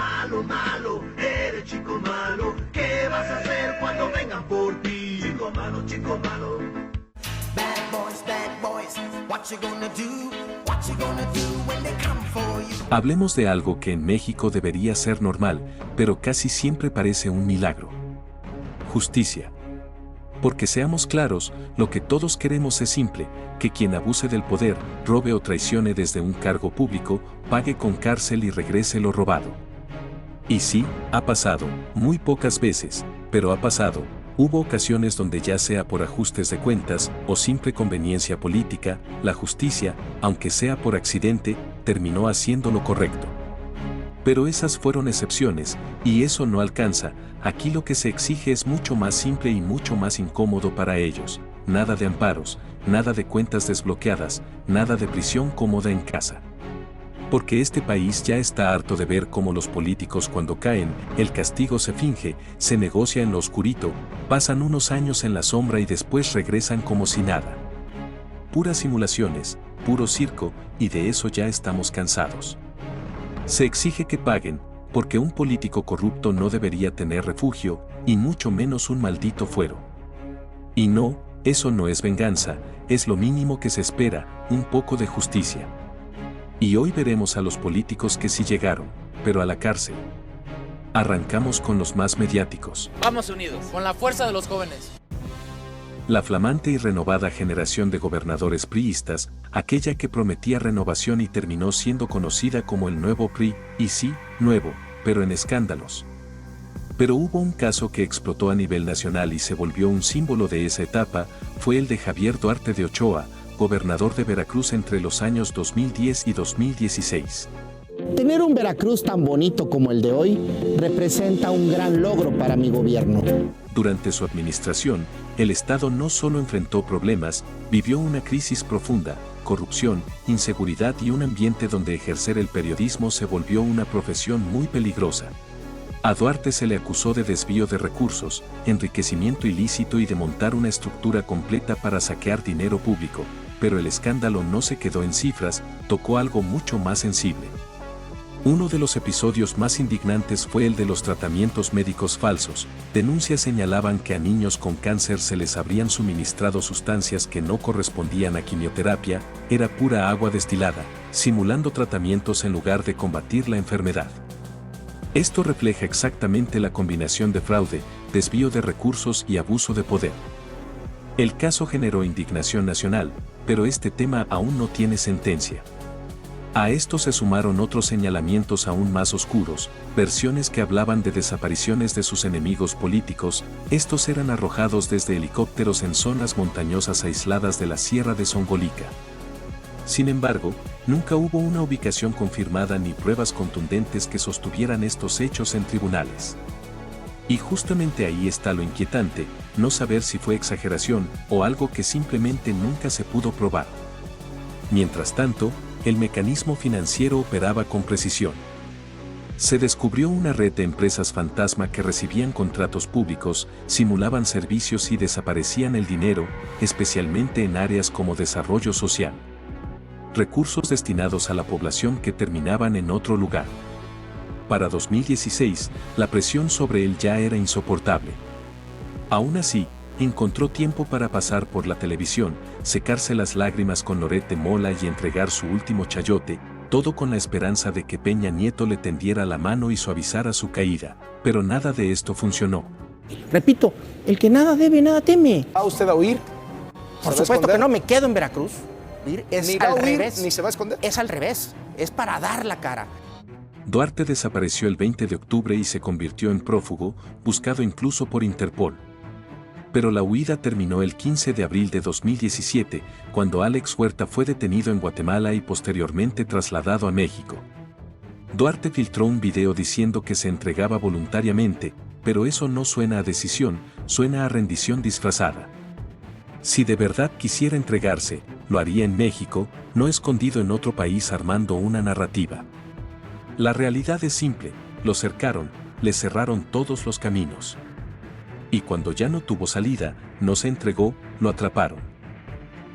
Malo, malo, eres chico malo. ¿Qué vas a hacer cuando vengan por ti? Chico malo, chico malo. Bad boys, what you gonna do? What you gonna do when they come for you? Hablemos de algo que en México debería ser normal, pero casi siempre parece un milagro. Justicia. Porque seamos claros, lo que todos queremos es simple, que quien abuse del poder, robe o traicione desde un cargo público, pague con cárcel y regrese lo robado. Y sí, ha pasado, muy pocas veces, pero ha pasado. Hubo ocasiones donde ya sea por ajustes de cuentas o simple conveniencia política, la justicia, aunque sea por accidente, terminó haciendo lo correcto. Pero esas fueron excepciones, y eso no alcanza. Aquí lo que se exige es mucho más simple y mucho más incómodo para ellos. Nada de amparos, nada de cuentas desbloqueadas, nada de prisión cómoda en casa. Porque este país ya está harto de ver cómo los políticos cuando caen, el castigo se finge, se negocia en lo oscurito, pasan unos años en la sombra y después regresan como si nada. Puras simulaciones, puro circo, y de eso ya estamos cansados. Se exige que paguen, porque un político corrupto no debería tener refugio, y mucho menos un maldito fuero. Y no, eso no es venganza, es lo mínimo que se espera, un poco de justicia. Y hoy veremos a los políticos que sí llegaron, pero a la cárcel. Arrancamos con los más mediáticos. Vamos unidos, con la fuerza de los jóvenes. La flamante y renovada generación de gobernadores priistas, aquella que prometía renovación y terminó siendo conocida como el nuevo PRI, y sí, nuevo, pero en escándalos. Pero hubo un caso que explotó a nivel nacional y se volvió un símbolo de esa etapa, fue el de Javier Duarte de Ochoa, gobernador de Veracruz entre los años 2010 y 2016. Tener un Veracruz tan bonito como el de hoy representa un gran logro para mi gobierno. Durante su administración, el Estado no solo enfrentó problemas, vivió una crisis profunda, corrupción, inseguridad y un ambiente donde ejercer el periodismo se volvió una profesión muy peligrosa. A Duarte se le acusó de desvío de recursos, enriquecimiento ilícito y de montar una estructura completa para saquear dinero público, pero el escándalo no se quedó en cifras, tocó algo mucho más sensible. Uno de los episodios más indignantes fue el de los tratamientos médicos falsos. Denuncias señalaban que a niños con cáncer se les habrían suministrado sustancias que no correspondían a quimioterapia, era pura agua destilada, simulando tratamientos en lugar de combatir la enfermedad. Esto refleja exactamente la combinación de fraude, desvío de recursos y abuso de poder. El caso generó indignación nacional, pero este tema aún no tiene sentencia. A esto se sumaron otros señalamientos aún más oscuros, versiones que hablaban de desapariciones de sus enemigos políticos. Estos eran arrojados desde helicópteros en zonas montañosas aisladas de la Sierra de Songolica. Sin embargo, nunca hubo una ubicación confirmada ni pruebas contundentes que sostuvieran estos hechos en tribunales. Y justamente ahí está lo inquietante, no saber si fue exageración o algo que simplemente nunca se pudo probar. Mientras tanto, el mecanismo financiero operaba con precisión. Se descubrió una red de empresas fantasma que recibían contratos públicos, simulaban servicios y desaparecían el dinero, especialmente en áreas como desarrollo social. Recursos destinados a la población que terminaban en otro lugar. Para 2016, la presión sobre él ya era insoportable. Aún así, encontró tiempo para pasar por la televisión, secarse las lágrimas con Loret de Mola y entregar su último chayote, todo con la esperanza de que Peña Nieto le tendiera la mano y suavizara su caída, pero nada de esto funcionó. Repito, el que nada debe, nada teme. ¿Va usted a huir? Por supuesto que no me quedo en Veracruz. Es Ni va a al huir, revés. ni se va a esconder. Es al revés. Es para dar la cara. Duarte desapareció el 20 de octubre y se convirtió en prófugo, buscado incluso por Interpol. Pero la huida terminó el 15 de abril de 2017, cuando Alex Huerta fue detenido en Guatemala y posteriormente trasladado a México. Duarte filtró un video diciendo que se entregaba voluntariamente, pero eso no suena a decisión, suena a rendición disfrazada. Si de verdad quisiera entregarse, lo haría en México, no escondido en otro país armando una narrativa. La realidad es simple, lo cercaron, le cerraron todos los caminos. Y cuando ya no tuvo salida, no se entregó, lo atraparon.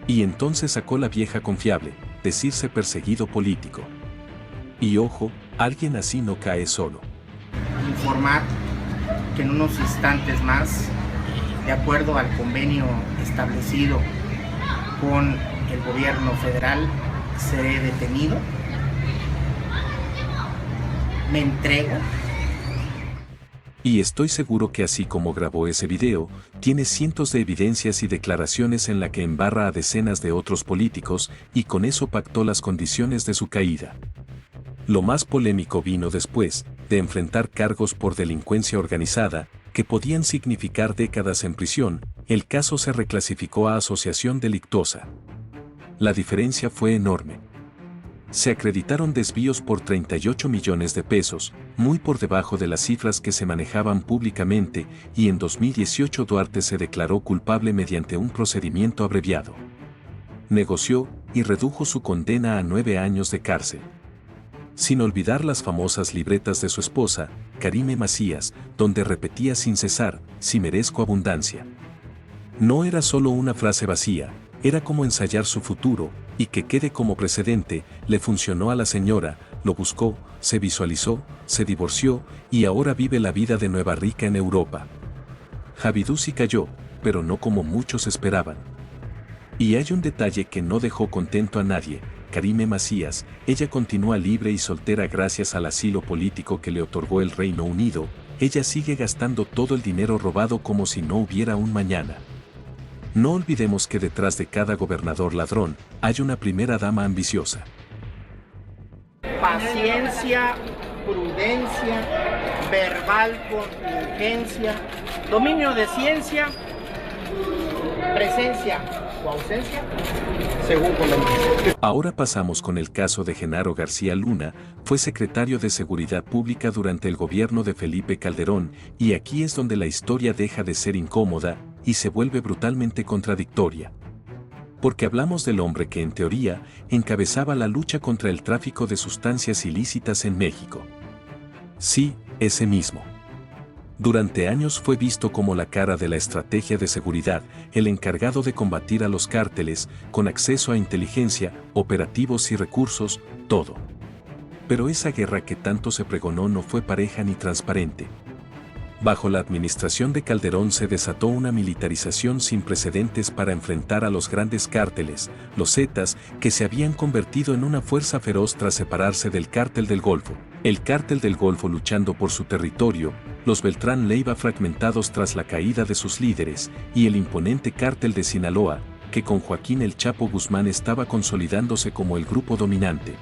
Y entonces sacó la vieja confiable, decirse perseguido político. Y ojo, alguien así no cae solo. informar que en unos instantes más, de acuerdo al convenio establecido con el gobierno federal, seré detenido, me entrego. Y estoy seguro que así como grabó ese video, tiene cientos de evidencias y declaraciones en la que embarra a decenas de otros políticos y con eso pactó las condiciones de su caída. Lo más polémico vino después de enfrentar cargos por delincuencia organizada, que podían significar décadas en prisión. El caso se reclasificó a asociación delictuosa. La diferencia fue enorme. Se acreditaron desvíos por 38 millones de pesos, muy por debajo de las cifras que se manejaban públicamente, y en 2018 Duarte se declaró culpable mediante un procedimiento abreviado. Negoció y redujo su condena a 9 años de cárcel. Sin olvidar las famosas libretas de su esposa, Karime Macías, donde repetía sin cesar: "Si merezco abundancia". No era solo una frase vacía, era como ensayar su futuro, y que quede como precedente. Le funcionó a la señora, lo buscó, se visualizó, se divorció, y ahora vive la vida de nueva rica en Europa. Javiduzzi cayó, pero no como muchos esperaban. Y hay un detalle que no dejó contento a nadie: Karime Macías, ella continúa libre y soltera gracias al asilo político que le otorgó el Reino Unido. Ella sigue gastando todo el dinero robado como si no hubiera un mañana. No olvidemos que detrás de cada gobernador ladrón hay una primera dama ambiciosa. Paciencia, prudencia, verbal contingencia, dominio de ciencia, presencia o ausencia, según conveniencia. Ahora pasamos con el caso de Genaro García Luna. Fue secretario de Seguridad Pública durante el gobierno de Felipe Calderón, y aquí es donde la historia deja de ser incómoda y se vuelve brutalmente contradictoria. Porque hablamos del hombre que en teoría encabezaba la lucha contra el tráfico de sustancias ilícitas en México. Sí, ese mismo. Durante años fue visto como la cara de la estrategia de seguridad, el encargado de combatir a los cárteles, con acceso a inteligencia, operativos y recursos, todo. Pero esa guerra que tanto se pregonó no fue pareja ni transparente. Bajo la administración de Calderón se desató una militarización sin precedentes para enfrentar a los grandes cárteles, los Zetas, que se habían convertido en una fuerza feroz tras separarse del Cártel del Golfo. El Cártel del Golfo luchando por su territorio, los Beltrán Leiva fragmentados tras la caída de sus líderes, y el imponente Cártel de Sinaloa, que con Joaquín El Chapo Guzmán estaba consolidándose como el grupo dominante.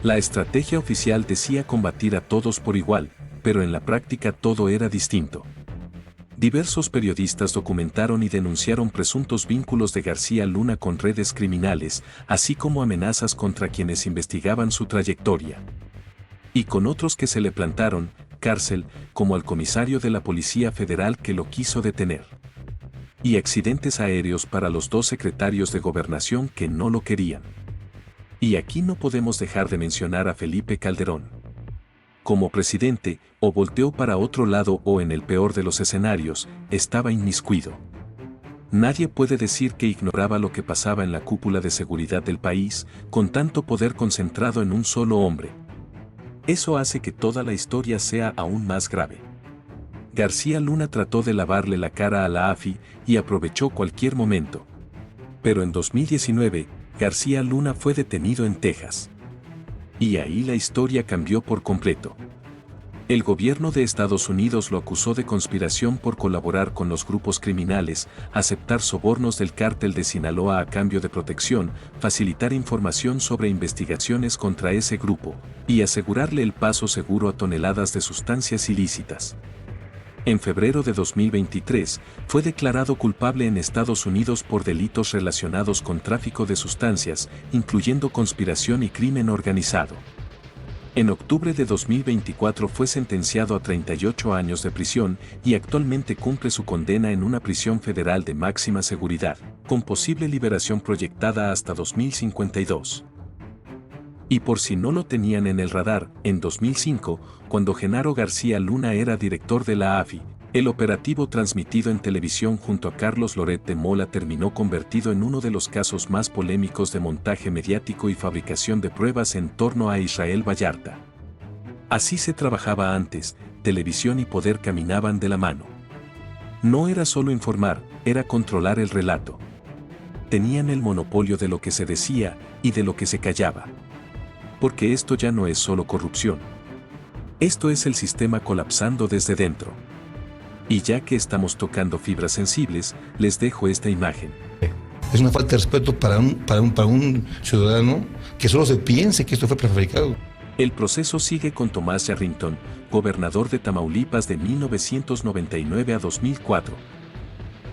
La estrategia oficial decía combatir a todos por igual, pero en la práctica todo era distinto. Diversos periodistas documentaron y denunciaron presuntos vínculos de García Luna con redes criminales, así como amenazas contra quienes investigaban su trayectoria. Y con otros que se le plantaron, cárcel, como al comisario de la Policía Federal que lo quiso detener. Y accidentes aéreos para los 2 secretarios de Gobernación que no lo querían. Y aquí no podemos dejar de mencionar a Felipe Calderón. Como presidente, o volteó para otro lado o en el peor de los escenarios, estaba inmiscuido. Nadie puede decir que ignoraba lo que pasaba en la cúpula de seguridad del país, con tanto poder concentrado en un solo hombre. Eso hace que toda la historia sea aún más grave. García Luna trató de lavarle la cara a la AFI y aprovechó cualquier momento. Pero en 2019, García Luna fue detenido en Texas. Y ahí la historia cambió por completo. El gobierno de Estados Unidos lo acusó de conspiración por colaborar con los grupos criminales, aceptar sobornos del Cártel de Sinaloa a cambio de protección, facilitar información sobre investigaciones contra ese grupo, y asegurarle el paso seguro a toneladas de sustancias ilícitas. En febrero de 2023, fue declarado culpable en Estados Unidos por delitos relacionados con tráfico de sustancias, incluyendo conspiración y crimen organizado. En octubre de 2024 fue sentenciado a 38 años de prisión y actualmente cumple su condena en una prisión federal de máxima seguridad, con posible liberación proyectada hasta 2052. Y por si no lo tenían en el radar, en 2005, cuando Genaro García Luna era director de la AFI, el operativo transmitido en televisión junto a Carlos Loret de Mola terminó convertido en uno de los casos más polémicos de montaje mediático y fabricación de pruebas en torno a Israel Vallarta. Así se trabajaba antes, televisión y poder caminaban de la mano. No era solo informar, era controlar el relato. Tenían el monopolio de lo que se decía y de lo que se callaba. Porque esto ya no es solo corrupción. Esto es el sistema colapsando desde dentro. Y ya que estamos tocando fibras sensibles, les dejo esta imagen. Es una falta de respeto para un ciudadano que solo se piense que esto fue prefabricado. El proceso sigue con Tomás Yarrington, gobernador de Tamaulipas de 1999 a 2004.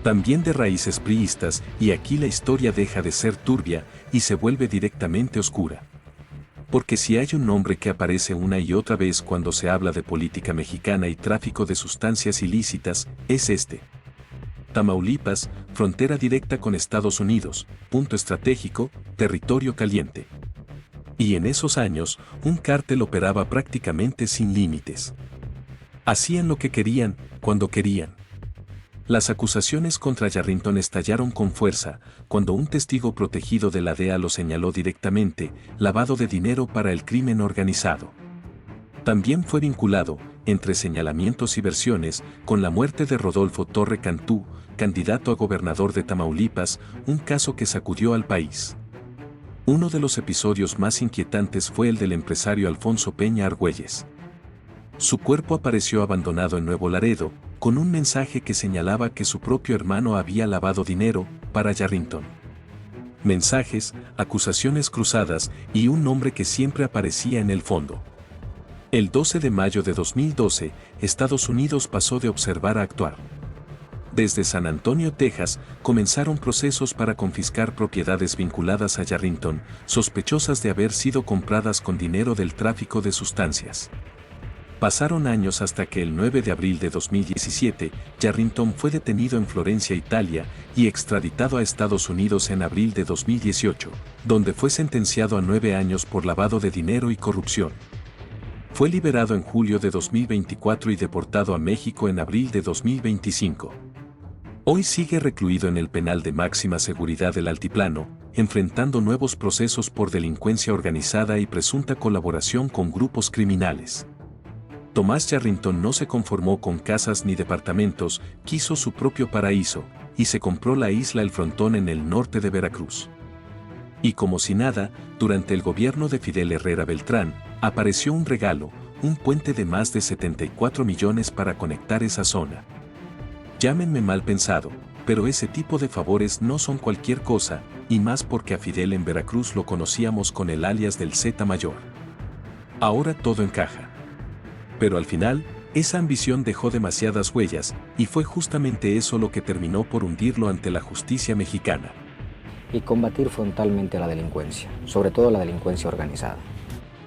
También de raíces priistas, y aquí la historia deja de ser turbia y se vuelve directamente oscura. Porque si hay un nombre que aparece una y otra vez cuando se habla de política mexicana y tráfico de sustancias ilícitas, es este. Tamaulipas, frontera directa con Estados Unidos, punto estratégico, territorio caliente. Y en esos años, un cártel operaba prácticamente sin límites. Hacían lo que querían, cuando querían. Las acusaciones contra Yarrington estallaron con fuerza, cuando un testigo protegido de la DEA lo señaló directamente, lavado de dinero para el crimen organizado. También fue vinculado, entre señalamientos y versiones, con la muerte de Rodolfo Torre Cantú, candidato a gobernador de Tamaulipas, un caso que sacudió al país. Uno de los episodios más inquietantes fue el del empresario Alfonso Peña Argüelles. Su cuerpo apareció abandonado en Nuevo Laredo, con un mensaje que señalaba que su propio hermano había lavado dinero para Yarrington. Mensajes, acusaciones cruzadas y un nombre que siempre aparecía en el fondo. El 12 de mayo de 2012, Estados Unidos pasó de observar a actuar. Desde San Antonio, Texas, comenzaron procesos para confiscar propiedades vinculadas a Yarrington, sospechosas de haber sido compradas con dinero del tráfico de sustancias. Pasaron años hasta que el 9 de abril de 2017, Yarrington fue detenido en Florencia, Italia, y extraditado a Estados Unidos en abril de 2018, donde fue sentenciado a 9 años por lavado de dinero y corrupción. Fue liberado en julio de 2024 y deportado a México en abril de 2025. Hoy sigue recluido en el penal de máxima seguridad del Altiplano, enfrentando nuevos procesos por delincuencia organizada y presunta colaboración con grupos criminales. Tomás Yarrington no se conformó con casas ni departamentos, quiso su propio paraíso, y se compró la isla El Frontón en el norte de Veracruz. Y como si nada, durante el gobierno de Fidel Herrera Beltrán, apareció un regalo, un puente de más de 74 millones para conectar esa zona. Llámenme mal pensado, pero ese tipo de favores no son cualquier cosa, y más porque a Fidel en Veracruz lo conocíamos con el alias del Z Mayor. Ahora todo encaja. Pero al final, esa ambición dejó demasiadas huellas, y fue justamente eso lo que terminó por hundirlo ante la justicia mexicana. Y combatir frontalmente la delincuencia, sobre todo la delincuencia organizada.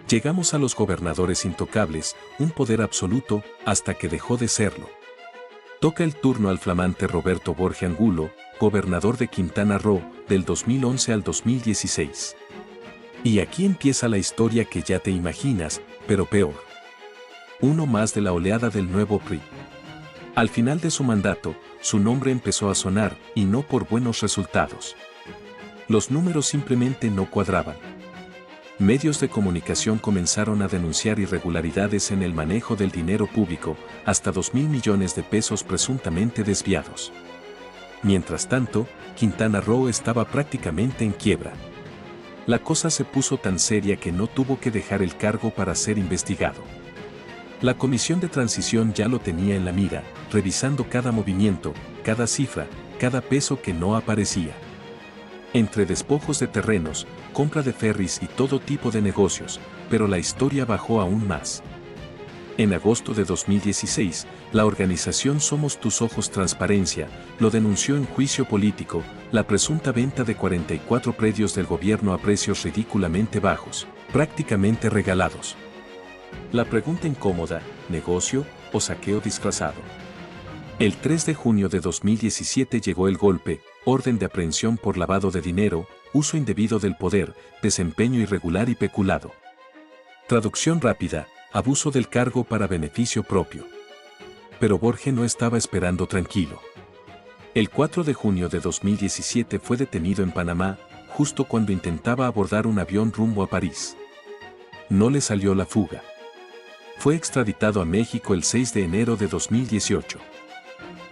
Llegamos a los gobernadores intocables, un poder absoluto, hasta que dejó de serlo. Toca el turno al flamante Roberto Borge Angulo, gobernador de Quintana Roo, del 2011 al 2016. Y aquí empieza la historia que ya te imaginas, pero peor. Uno más de la oleada del nuevo PRI. Al final de su mandato, su nombre empezó a sonar, y no por buenos resultados. Los números simplemente no cuadraban. Medios de comunicación comenzaron a denunciar irregularidades en el manejo del dinero público, hasta 2.000 millones de pesos presuntamente desviados. Mientras tanto, Quintana Roo estaba prácticamente en quiebra. La cosa se puso tan seria que no tuvo que dejar el cargo para ser investigado. La Comisión de Transición ya lo tenía en la mira, revisando cada movimiento, cada cifra, cada peso que no aparecía. Entre despojos de terrenos, compra de ferries y todo tipo de negocios, pero la historia bajó aún más. En agosto de 2016, la organización Somos Tus Ojos Transparencia lo denunció en juicio político, la presunta venta de 44 predios del gobierno a precios ridículamente bajos, prácticamente regalados. La pregunta incómoda, ¿negocio o saqueo disfrazado? El 3 de junio de 2017 llegó el golpe, orden de aprehensión por lavado de dinero, uso indebido del poder, desempeño irregular y peculado. Traducción rápida, abuso del cargo para beneficio propio. Pero Borge no estaba esperando tranquilo. El 4 de junio de 2017 fue detenido en Panamá, justo cuando intentaba abordar un avión rumbo a París. No le salió la fuga. fue extraditado a México el 6 de enero de 2018.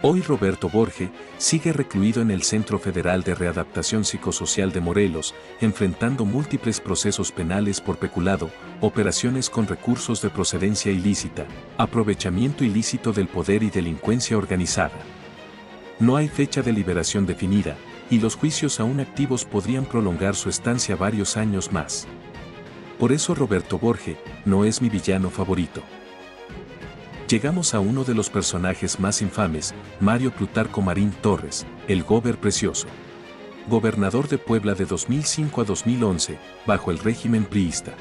Hoy Roberto Borge sigue recluido en el Centro Federal de Readaptación Psicosocial de Morelos, enfrentando múltiples procesos penales por peculado, operaciones con recursos de procedencia ilícita, aprovechamiento ilícito del poder y delincuencia organizada. No hay fecha de liberación definida, y los juicios aún activos podrían prolongar su estancia varios años más. Por eso Roberto Borge no es mi villano favorito. Llegamos a uno de los personajes más infames, Mario Plutarco Marín Torres, el Gober Precioso. Gobernador de Puebla de 2005 a 2011, bajo el régimen priista.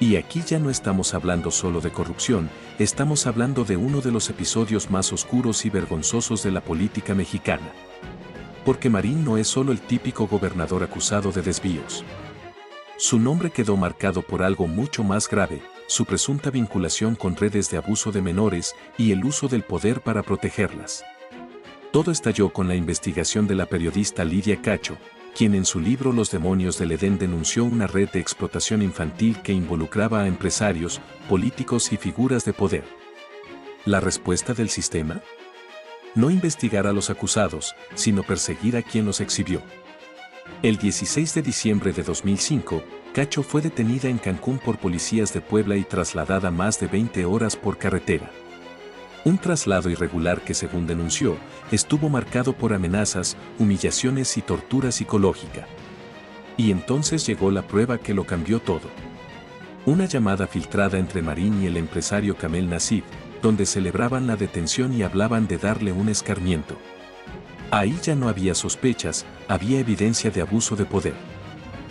Y aquí ya no estamos hablando solo de corrupción, estamos hablando de uno de los episodios más oscuros y vergonzosos de la política mexicana. Porque Marín no es solo el típico gobernador acusado de desvíos. Su nombre quedó marcado por algo mucho más grave, su presunta vinculación con redes de abuso de menores y el uso del poder para protegerlas. Todo estalló con la investigación de la periodista Lidia Cacho, quien en su libro Los demonios del Edén denunció una red de explotación infantil que involucraba a empresarios, políticos y figuras de poder. ¿La respuesta del sistema? No investigar a los acusados, sino perseguir a quien los exhibió. El 16 de diciembre de 2005, Cacho fue detenida en Cancún por policías de Puebla y trasladada más de 20 horas por carretera. Un traslado irregular que, según denunció, estuvo marcado por amenazas, humillaciones y tortura psicológica. Y entonces llegó la prueba que lo cambió todo. Una llamada filtrada entre Marín y el empresario Kamel Nasif, donde celebraban la detención y hablaban de darle un escarmiento. Ahí ya no había sospechas, había evidencia de abuso de poder.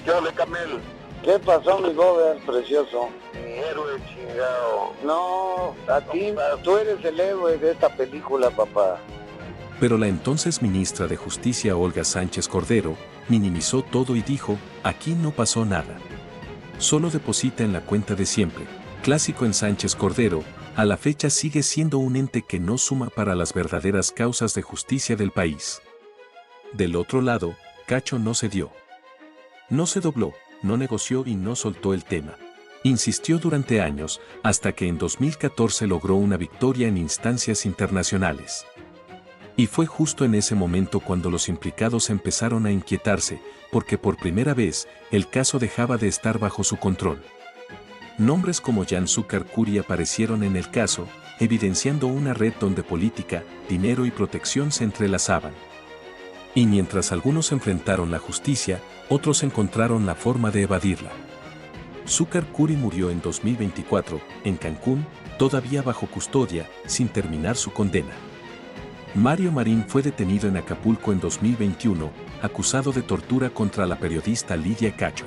¿Qué ole, Kamel? ¿Qué pasó, mi Gober precioso? Mi héroe chingado. No, a ti, tú eres el héroe de esta película, papá. Pero la entonces ministra de Justicia Olga Sánchez Cordero minimizó todo y dijo, aquí no pasó nada. Solo deposita en la cuenta de siempre. Clásico en Sánchez Cordero, a la fecha sigue siendo un ente que no suma para las verdaderas causas de justicia del país. Del otro lado, Cacho no cedió. No se dobló, no negoció y no soltó el tema. Insistió durante años, hasta que en 2014 logró una victoria en instancias internacionales. Y fue justo en ese momento cuando los implicados empezaron a inquietarse, porque por primera vez, el caso dejaba de estar bajo su control. Nombres como Jan Zúcar Curi aparecieron en el caso, evidenciando una red donde política, dinero y protección se entrelazaban. Y mientras algunos enfrentaron la justicia, otros encontraron la forma de evadirla. Zúcar Curi murió en 2024, en Cancún, todavía bajo custodia, sin terminar su condena. Mario Marín fue detenido en Acapulco en 2021, acusado de tortura contra la periodista Lidia Cacho.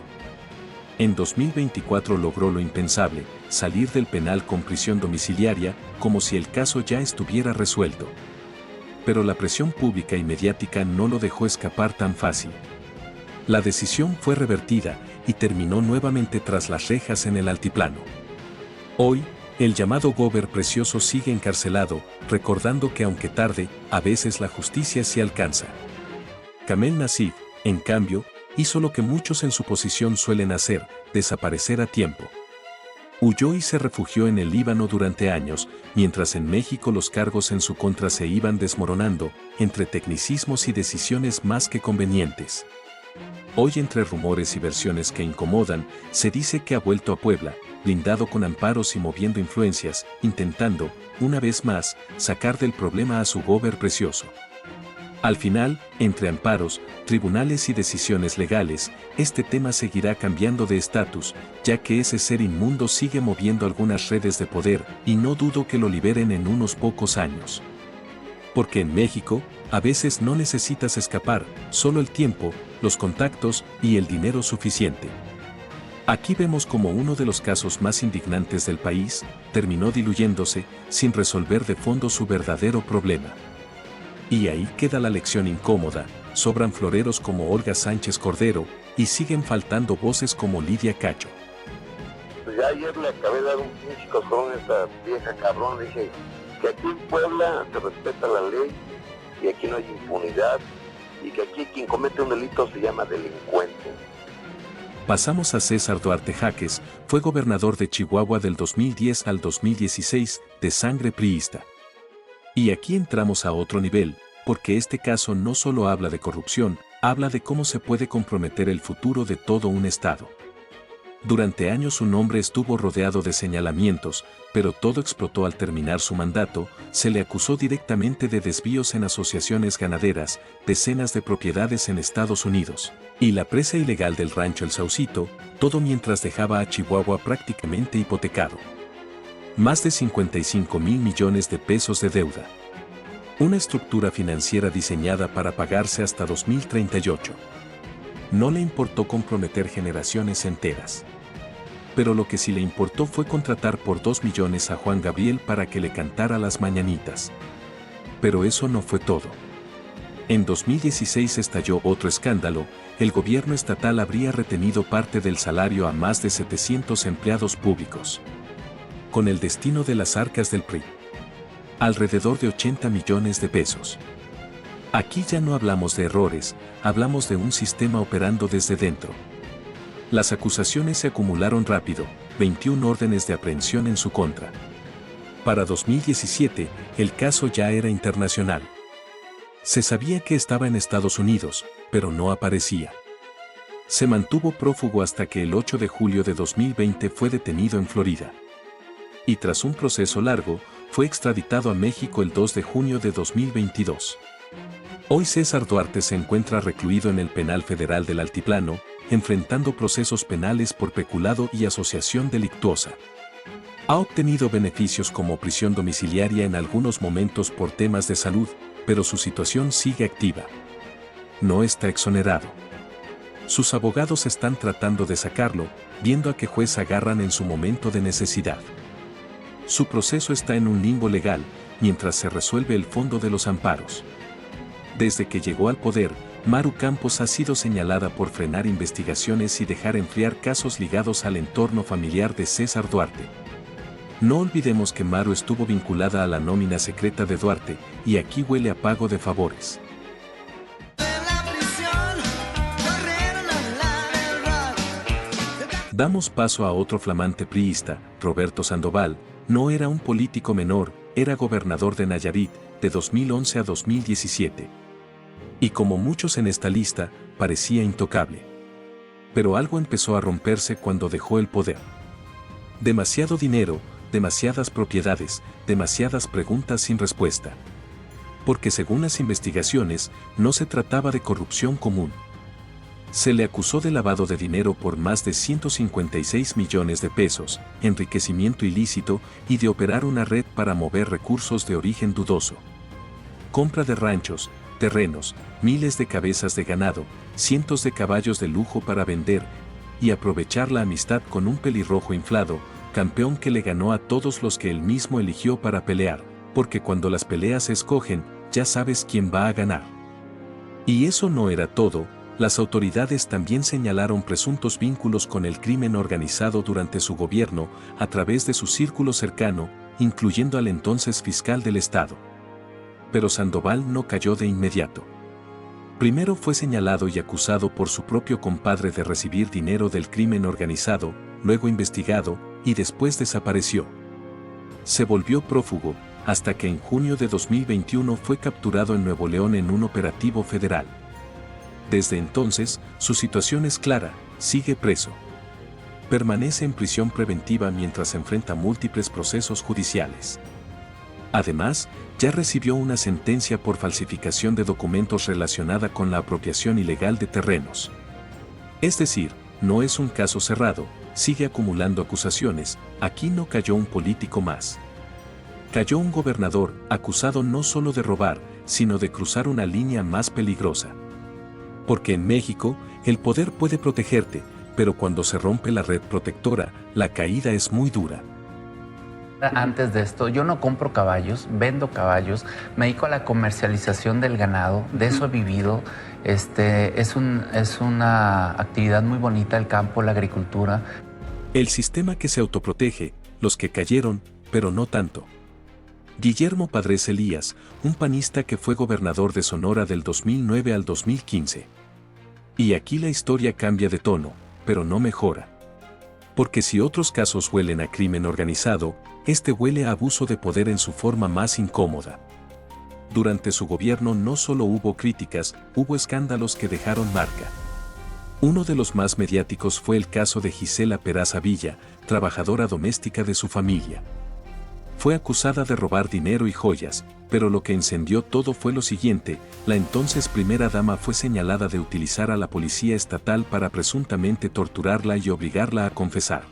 En 2024 logró lo impensable, salir del penal con prisión domiciliaria, como si el caso ya estuviera resuelto. Pero la presión pública y mediática no lo dejó escapar tan fácil. La decisión fue revertida y terminó nuevamente tras las rejas en el altiplano. Hoy, el llamado Gober Precioso sigue encarcelado, recordando que aunque tarde, a veces la justicia sí alcanza. Kamel Nasif, en cambio, hizo lo que muchos en su posición suelen hacer, desaparecer a tiempo. Huyó y se refugió en el Líbano durante años, mientras en México los cargos en su contra se iban desmoronando, entre tecnicismos y decisiones más que convenientes. Hoy, entre rumores y versiones que incomodan, se dice que ha vuelto a Puebla, blindado con amparos y moviendo influencias, intentando, una vez más, sacar del problema a su Gober Precioso. Al final, entre amparos, tribunales y decisiones legales, este tema seguirá cambiando de estatus, ya que ese ser inmundo sigue moviendo algunas redes de poder, y no dudo que lo liberen en unos pocos años. Porque en México, a veces no necesitas escapar, solo el tiempo, los contactos y el dinero suficiente. Aquí vemos como uno de los casos más indignantes del país, terminó diluyéndose, sin resolver de fondo su verdadero problema. Y ahí queda la lección incómoda, sobran floreros como Olga Sánchez Cordero, y siguen faltando voces como Lidia Cacho. Pues ya ayer le acabé de dar un pinche coscorrón a esta vieja cabrón, le dije que aquí en Puebla se respeta la ley, y aquí no hay impunidad, y que aquí quien comete un delito se llama delincuente. Pasamos a César Duarte Jaques, fue gobernador de Chihuahua del 2010 al 2016, de sangre priista. Y aquí entramos a otro nivel, porque este caso no solo habla de corrupción, habla de cómo se puede comprometer el futuro de todo un estado. Durante años su nombre estuvo rodeado de señalamientos, pero todo explotó al terminar su mandato. Se le acusó directamente de desvíos en asociaciones ganaderas, decenas de propiedades en Estados Unidos, y la presa ilegal del rancho El Saucito, todo mientras dejaba a Chihuahua prácticamente hipotecado. Más de 55,000 millones de pesos de deuda. Una estructura financiera diseñada para pagarse hasta 2038. No le importó comprometer generaciones enteras. Pero lo que sí le importó fue contratar por 2 millones a Juan Gabriel para que le cantara las mañanitas. Pero eso no fue todo. En 2016 estalló otro escándalo. El gobierno estatal habría retenido parte del salario a más de 700 empleados públicos. Con el destino de las arcas del PRI. Alrededor de 80 millones de pesos. Aquí ya no hablamos de errores, hablamos de un sistema operando desde dentro. Las acusaciones se acumularon rápido, 21 órdenes de aprehensión en su contra. Para 2017, el caso ya era internacional. Se sabía que estaba en Estados Unidos, pero no aparecía. Se mantuvo prófugo hasta que el 8 de julio de 2020 fue detenido en Florida. Y tras un proceso largo, fue extraditado a México el 2 de junio de 2022. Hoy César Duarte se encuentra recluido en el Penal Federal del Altiplano, enfrentando procesos penales por peculado y asociación delictuosa. Ha obtenido beneficios como prisión domiciliaria en algunos momentos por temas de salud, pero su situación sigue activa. No está exonerado. Sus abogados están tratando de sacarlo, viendo a qué juez agarran en su momento de necesidad. Su proceso está en un limbo legal, mientras se resuelve el fondo de los amparos. Desde que llegó al poder, Maru Campos ha sido señalada por frenar investigaciones y dejar enfriar casos ligados al entorno familiar de César Duarte. No olvidemos que Maru estuvo vinculada a la nómina secreta de Duarte, y aquí huele a pago de favores. Damos paso a otro flamante priista, Roberto Sandoval. No era un político menor, era gobernador de Nayarit, de 2011 a 2017. Y como muchos en esta lista, parecía intocable. Pero algo empezó a romperse cuando dejó el poder. Demasiado dinero, demasiadas propiedades, demasiadas preguntas sin respuesta. Porque según las investigaciones, no se trataba de corrupción común. Se le acusó de lavado de dinero por más de 156 millones de pesos, enriquecimiento ilícito y de operar una red para mover recursos de origen dudoso. Compra de ranchos, terrenos, miles de cabezas de ganado, cientos de caballos de lujo para vender, y aprovechar la amistad con un pelirrojo inflado, campeón que le ganó a todos los que él mismo eligió para pelear, porque cuando las peleas se escogen, ya sabes quién va a ganar. Y eso no era todo. Las autoridades también señalaron presuntos vínculos con el crimen organizado durante su gobierno a través de su círculo cercano, incluyendo al entonces fiscal del estado. Pero Sandoval no cayó de inmediato. Primero fue señalado y acusado por su propio compadre de recibir dinero del crimen organizado, luego investigado, y después desapareció. Se volvió prófugo, hasta que en junio de 2021 fue capturado en Nuevo León en un operativo federal. Desde entonces, su situación es clara, sigue preso. Permanece en prisión preventiva mientras enfrenta múltiples procesos judiciales. Además, ya recibió una sentencia por falsificación de documentos relacionada con la apropiación ilegal de terrenos. Es decir, no es un caso cerrado, sigue acumulando acusaciones. Aquí no cayó un político más. Cayó un gobernador, acusado no solo de robar, sino de cruzar una línea más peligrosa. Porque en México, el poder puede protegerte, pero cuando se rompe la red protectora, la caída es muy dura. Antes de esto, yo no compro caballos, vendo caballos, me dedico a la comercialización del ganado, de eso he vivido. Es una actividad muy bonita el campo, la agricultura. El sistema que se autoprotege, los que cayeron, pero no tanto. Guillermo Padres Elías, un panista que fue gobernador de Sonora del 2009 al 2015. Y aquí la historia cambia de tono, pero no mejora. Porque si otros casos huelen a crimen organizado, este huele a abuso de poder en su forma más incómoda. Durante su gobierno no solo hubo críticas, hubo escándalos que dejaron marca. Uno de los más mediáticos fue el caso de Gisela Peraza Villa, trabajadora doméstica de su familia. Fue acusada de robar dinero y joyas, pero lo que encendió todo fue lo siguiente: la entonces primera dama fue señalada de utilizar a la policía estatal para presuntamente torturarla y obligarla a confesar.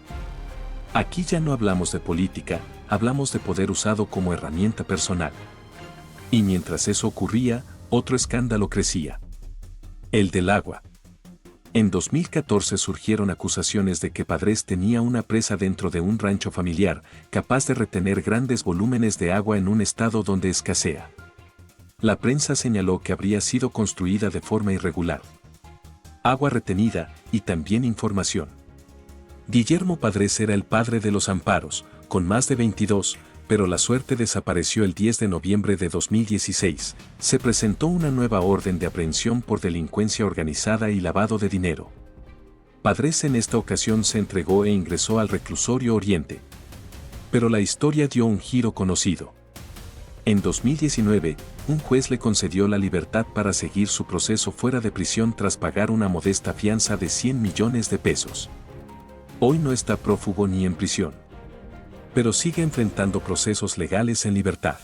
Aquí ya no hablamos de política, hablamos de poder usado como herramienta personal. Y mientras eso ocurría, otro escándalo crecía. El del agua. En 2014 surgieron acusaciones de que Padres tenía una presa dentro de un rancho familiar, capaz de retener grandes volúmenes de agua en un estado donde escasea. La prensa señaló que habría sido construida de forma irregular. Agua retenida y también información. Guillermo Padres era el padre de los amparos, con más de 22, pero la suerte desapareció el 10 de noviembre de 2016. Se presentó una nueva orden de aprehensión por delincuencia organizada y lavado de dinero. Padres en esta ocasión se entregó e ingresó al reclusorio Oriente. Pero la historia dio un giro conocido. En 2019, un juez le concedió la libertad para seguir su proceso fuera de prisión tras pagar una modesta fianza de 100 millones de pesos. Hoy no está prófugo ni en prisión, pero sigue enfrentando procesos legales en libertad.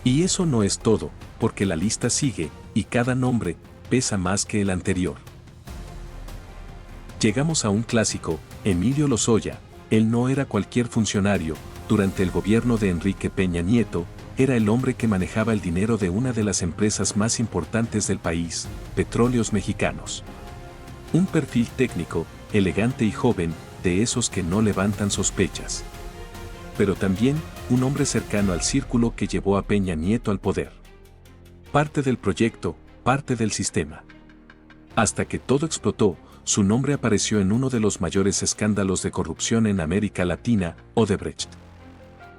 Y eso no es todo, porque la lista sigue, y cada nombre pesa más que el anterior. Llegamos a un clásico, Emilio Lozoya. Él no era cualquier funcionario. Durante el gobierno de Enrique Peña Nieto, era el hombre que manejaba el dinero de una de las empresas más importantes del país, Petróleos Mexicanos. Un perfil técnico, elegante y joven, de esos que no levantan sospechas. Pero también, un hombre cercano al círculo que llevó a Peña Nieto al poder. Parte del proyecto, parte del sistema. Hasta que todo explotó, su nombre apareció en uno de los mayores escándalos de corrupción en América Latina, Odebrecht.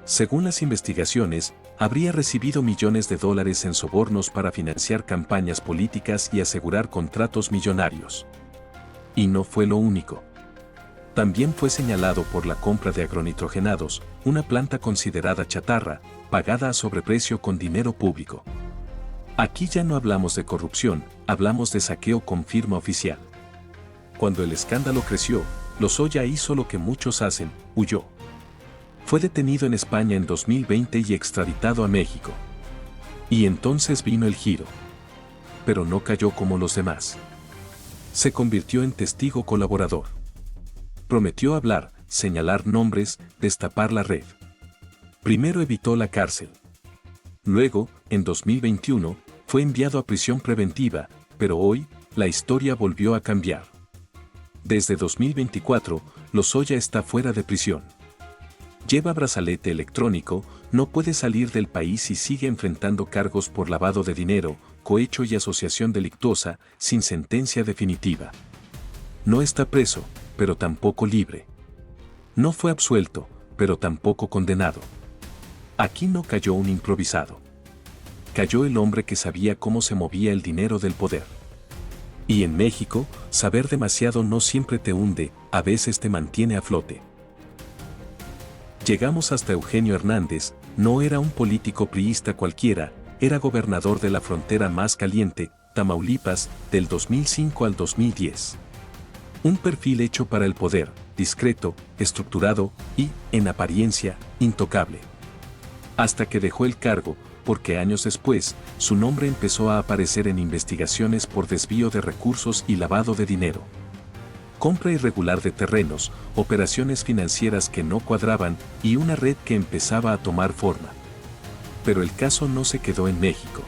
Según las investigaciones, habría recibido millones de dólares en sobornos para financiar campañas políticas y asegurar contratos millonarios. Y no fue lo único. También fue señalado por la compra de agronitrogenados, una planta considerada chatarra, pagada a sobreprecio con dinero público. Aquí ya no hablamos de corrupción, hablamos de saqueo con firma oficial. Cuando el escándalo creció, Lozoya hizo lo que muchos hacen, huyó. Fue detenido en España en 2020 y extraditado a México. Y entonces vino el giro. Pero no cayó como los demás. Se convirtió en testigo colaborador. Prometió hablar, señalar nombres, destapar la red. Primero evitó la cárcel. Luego, en 2021, fue enviado a prisión preventiva, pero hoy, la historia volvió a cambiar. Desde 2024, Lozoya está fuera de prisión. Lleva brazalete electrónico, no puede salir del país y sigue enfrentando cargos por lavado de dinero, cohecho y asociación delictuosa, sin sentencia definitiva. No está preso, pero tampoco libre. No fue absuelto, pero tampoco condenado. Aquí no cayó un improvisado. Cayó el hombre que sabía cómo se movía el dinero del poder. Y en México, saber demasiado no siempre te hunde, a veces te mantiene a flote. Llegamos hasta Eugenio Hernández. No era un político priista cualquiera, era gobernador de la frontera más caliente, Tamaulipas, del 2005 al 2010. Un perfil hecho para el poder, discreto, estructurado y, en apariencia, intocable. Hasta que dejó el cargo, porque años después, su nombre empezó a aparecer en investigaciones por desvío de recursos y lavado de dinero. Compra irregular de terrenos, operaciones financieras que no cuadraban y una red que empezaba a tomar forma. Pero el caso no se quedó en México.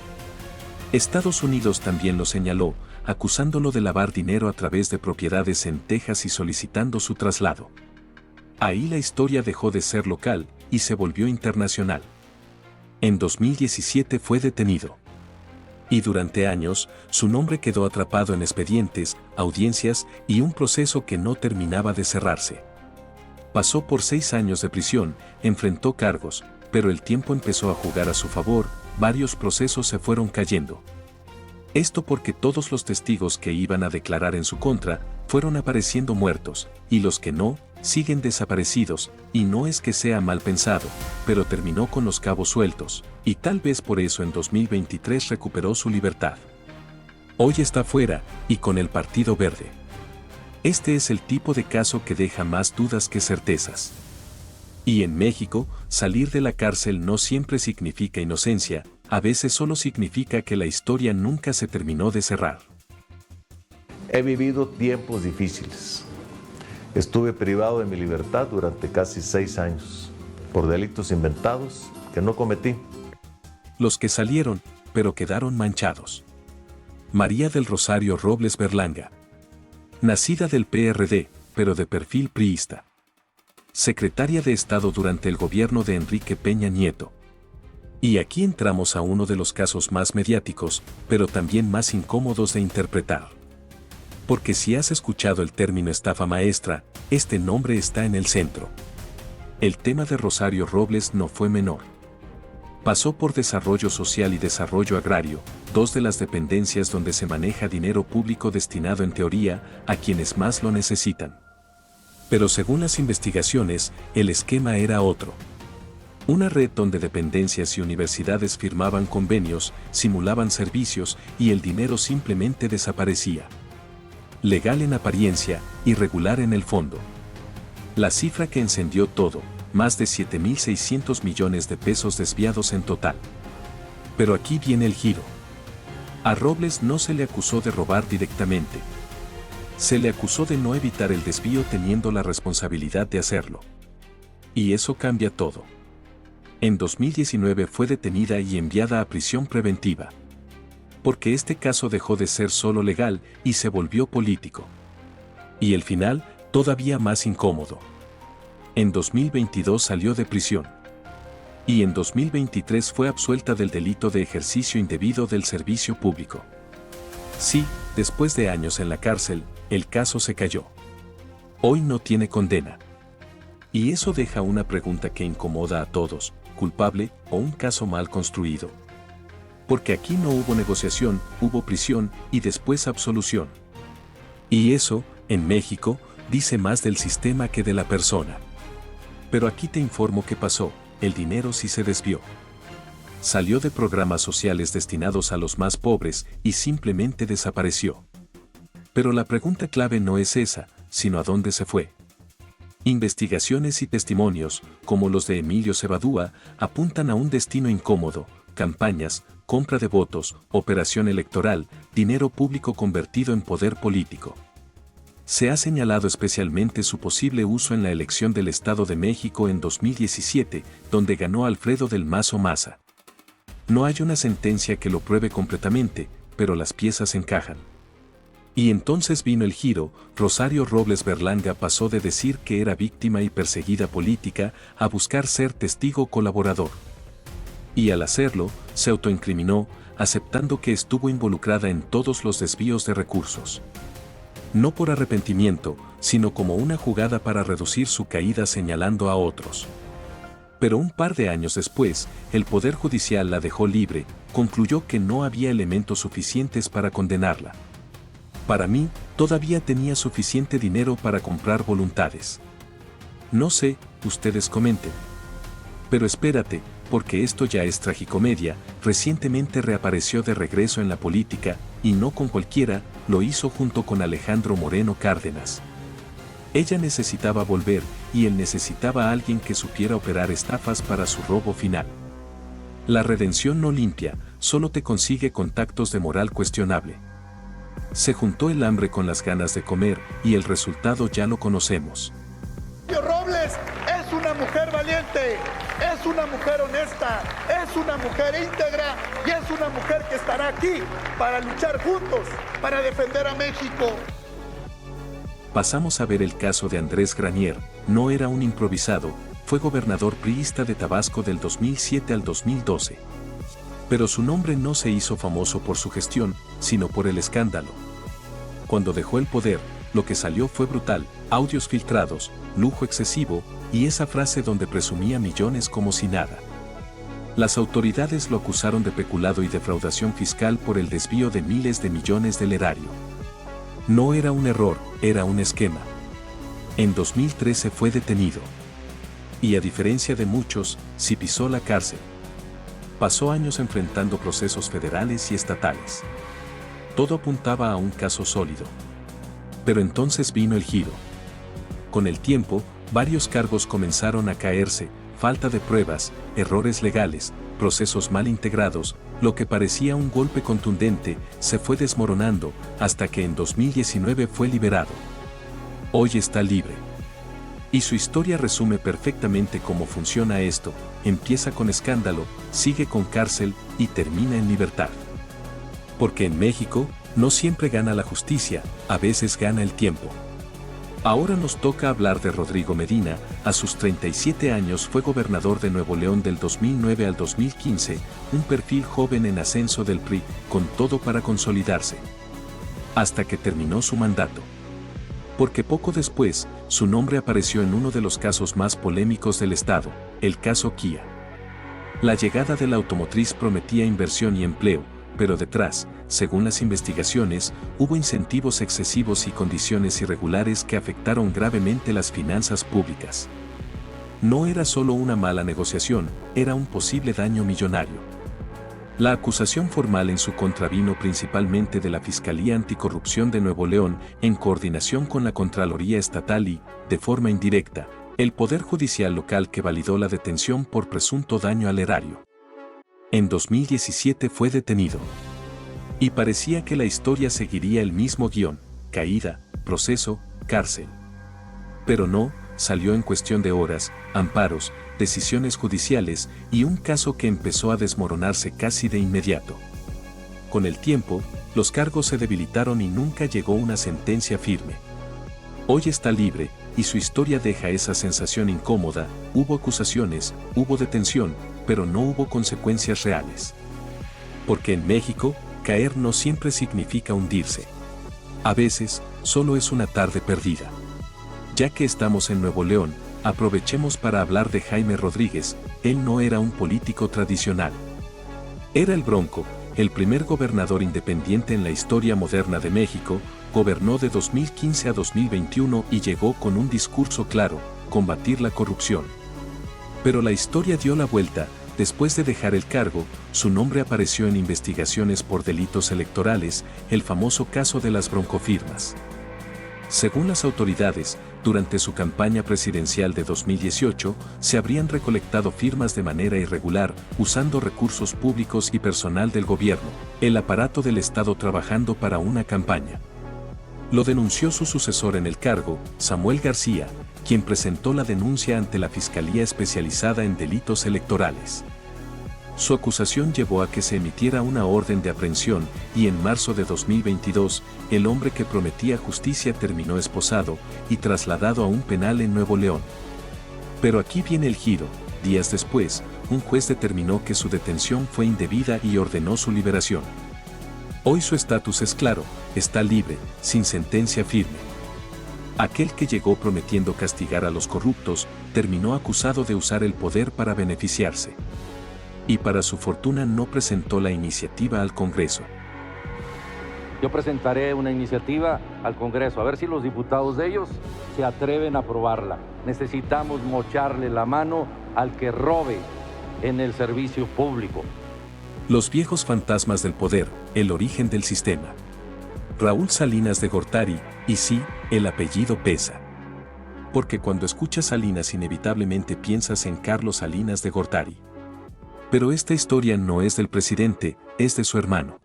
Estados Unidos también lo señaló, acusándolo de lavar dinero a través de propiedades en Texas y solicitando su traslado. Ahí la historia dejó de ser local y se volvió internacional. En 2017 fue detenido. Y durante años, su nombre quedó atrapado en expedientes, audiencias y un proceso que no terminaba de cerrarse. Pasó por 6 años de prisión, enfrentó cargos, pero el tiempo empezó a jugar a su favor, varios procesos se fueron cayendo. Esto porque todos los testigos que iban a declarar en su contra fueron apareciendo muertos, y los que no, siguen desaparecidos, y no es que sea mal pensado, pero terminó con los cabos sueltos, y tal vez por eso en 2023 recuperó su libertad. Hoy está fuera, y con el Partido Verde. Este es el tipo de caso que deja más dudas que certezas. Y en México, salir de la cárcel no siempre significa inocencia, a veces solo significa que la historia nunca se terminó de cerrar. He vivido tiempos difíciles. Estuve privado de mi libertad durante casi 6 años, por delitos inventados que no cometí. Los que salieron, pero quedaron manchados. María del Rosario Robles Berlanga. Nacida del PRD, pero de perfil priista. Secretaria de Estado durante el gobierno de Enrique Peña Nieto. Y aquí entramos a uno de los casos más mediáticos, pero también más incómodos de interpretar. Porque si has escuchado el término estafa maestra, este nombre está en el centro. El tema de Rosario Robles no fue menor. Pasó por Desarrollo Social y Desarrollo Agrario, dos de las dependencias donde se maneja dinero público destinado en teoría a quienes más lo necesitan. Pero según las investigaciones, el esquema era otro. Una red donde dependencias y universidades firmaban convenios, simulaban servicios y el dinero simplemente desaparecía. Legal en apariencia, irregular en el fondo. La cifra que encendió todo, más de 7.600 millones de pesos desviados en total. Pero aquí viene el giro. A Robles no se le acusó de robar directamente. Se le acusó de no evitar el desvío teniendo la responsabilidad de hacerlo. Y eso cambia todo. En 2019 fue detenida y enviada a prisión preventiva. Porque este caso dejó de ser solo legal y se volvió político. Y el final, todavía más incómodo. En 2022 salió de prisión. Y en 2023 fue absuelta del delito de ejercicio indebido del servicio público. Sí, después de años en la cárcel, el caso se cayó. Hoy no tiene condena. Y eso deja una pregunta que incomoda a todos, ¿culpable o un caso mal construido? Porque aquí no hubo negociación, hubo prisión y después absolución. Y eso, en México, dice más del sistema que de la persona. Pero aquí te informo qué pasó, el dinero sí se desvió. Salió de programas sociales destinados a los más pobres y simplemente desapareció. Pero la pregunta clave no es esa, sino a dónde se fue. Investigaciones y testimonios, como los de Emilio Cebadúa, apuntan a un destino incómodo: campañas, compra de votos, operación electoral, dinero público convertido en poder político. Se ha señalado especialmente su posible uso en la elección del Estado de México en 2017, donde ganó Alfredo del Mazo Maza. No hay una sentencia que lo pruebe completamente, pero las piezas encajan. Y entonces vino el giro. Rosario Robles Berlanga pasó de decir que era víctima y perseguida política a buscar ser testigo colaborador. Y al hacerlo, se autoincriminó, aceptando que estuvo involucrada en todos los desvíos de recursos. No por arrepentimiento, sino como una jugada para reducir su caída señalando a otros. Pero un par de años después, el Poder Judicial la dejó libre, concluyó que no había elementos suficientes para condenarla. Para mí, todavía tenía suficiente dinero para comprar voluntades. No sé, ustedes comenten. Pero espérate, porque esto ya es tragicomedia. Recientemente reapareció de regreso en la política, y no con cualquiera, lo hizo junto con Alejandro Moreno Cárdenas. Ella necesitaba volver, y él necesitaba a alguien que supiera operar estafas para su robo final. La redención no limpia, solo te consigue contactos de moral cuestionable. Se juntó el hambre con las ganas de comer, y el resultado ya lo conocemos. Robles es una mujer valiente, es una mujer honesta, es una mujer íntegra y es una mujer que estará aquí para luchar juntos, para defender a México. Pasamos a ver el caso de Andrés Granier. No era un improvisado, fue gobernador priista de Tabasco del 2007 al 2012. Pero su nombre no se hizo famoso por su gestión, sino por el escándalo. Cuando dejó el poder, lo que salió fue brutal: audios filtrados, lujo excesivo, y esa frase donde presumía millones como si nada. Las autoridades lo acusaron de peculado y defraudación fiscal por el desvío de miles de millones del erario. No era un error, era un esquema. En 2013 fue detenido. Y a diferencia de muchos, sí pisó la cárcel. Pasó años enfrentando procesos federales y estatales. Todo apuntaba a un caso sólido. Pero entonces vino el giro. Con el tiempo, varios cargos comenzaron a caerse, falta de pruebas, errores legales, procesos mal integrados, lo que parecía un golpe contundente, se fue desmoronando, hasta que en 2019 fue liberado. Hoy está libre. Y su historia resume perfectamente cómo funciona esto: empieza con escándalo, sigue con cárcel y termina en libertad. Porque en México, no siempre gana la justicia, a veces gana el tiempo. Ahora nos toca hablar de Rodrigo Medina. A sus 37 años fue gobernador de Nuevo León del 2009 al 2015, un perfil joven en ascenso del PRI, con todo para consolidarse. Hasta que terminó su mandato. Porque poco después, su nombre apareció en uno de los casos más polémicos del estado, el caso Kia. La llegada de la automotriz prometía inversión y empleo, pero detrás, según las investigaciones, hubo incentivos excesivos y condiciones irregulares que afectaron gravemente las finanzas públicas. No era solo una mala negociación, era un posible daño millonario. La acusación formal en su contra vino principalmente de la Fiscalía Anticorrupción de Nuevo León, en coordinación con la Contraloría Estatal y, de forma indirecta, el Poder Judicial local, que validó la detención por presunto daño al erario. En 2017 fue detenido. Y parecía que la historia seguiría el mismo guión: caída, proceso, cárcel. Pero no, salió en cuestión de horas, amparos, decisiones judiciales y un caso que empezó a desmoronarse casi de inmediato. Con el tiempo, los cargos se debilitaron y nunca llegó una sentencia firme. Hoy está libre, y su historia deja esa sensación incómoda: hubo acusaciones, hubo detención, pero no hubo consecuencias reales. Porque en México, caer no siempre significa hundirse. A veces, solo es una tarde perdida. Ya que estamos en Nuevo León, aprovechemos para hablar de Jaime Rodríguez. Él no era un político tradicional. Era el Bronco, el primer gobernador independiente en la historia moderna de México. Gobernó de 2015 a 2021 y llegó con un discurso claro: combatir la corrupción. Pero la historia dio la vuelta. Después de dejar el cargo, su nombre apareció en investigaciones por delitos electorales, el famoso caso de las broncofirmas. Según las autoridades, durante su campaña presidencial de 2018, se habrían recolectado firmas de manera irregular, usando recursos públicos y personal del gobierno, el aparato del Estado trabajando para una campaña. Lo denunció su sucesor en el cargo, Samuel García, quien presentó la denuncia ante la Fiscalía Especializada en Delitos Electorales. Su acusación llevó a que se emitiera una orden de aprehensión, y en marzo de 2022, el hombre que prometía justicia terminó esposado y trasladado a un penal en Nuevo León. Pero aquí viene el giro: días después, un juez determinó que su detención fue indebida y ordenó su liberación. Hoy su estatus es claro: está libre, sin sentencia firme. Aquel que llegó prometiendo castigar a los corruptos, terminó acusado de usar el poder para beneficiarse. Y para su fortuna no presentó la iniciativa al Congreso. Yo presentaré una iniciativa al Congreso, a ver si los diputados de ellos se atreven a aprobarla. Necesitamos mocharle la mano al que robe en el servicio público. Los viejos fantasmas del poder, el origen del sistema. Raúl Salinas de Gortari, y sí, el apellido pesa. Porque cuando escuchas Salinas inevitablemente piensas en Carlos Salinas de Gortari. Pero esta historia no es del presidente, es de su hermano.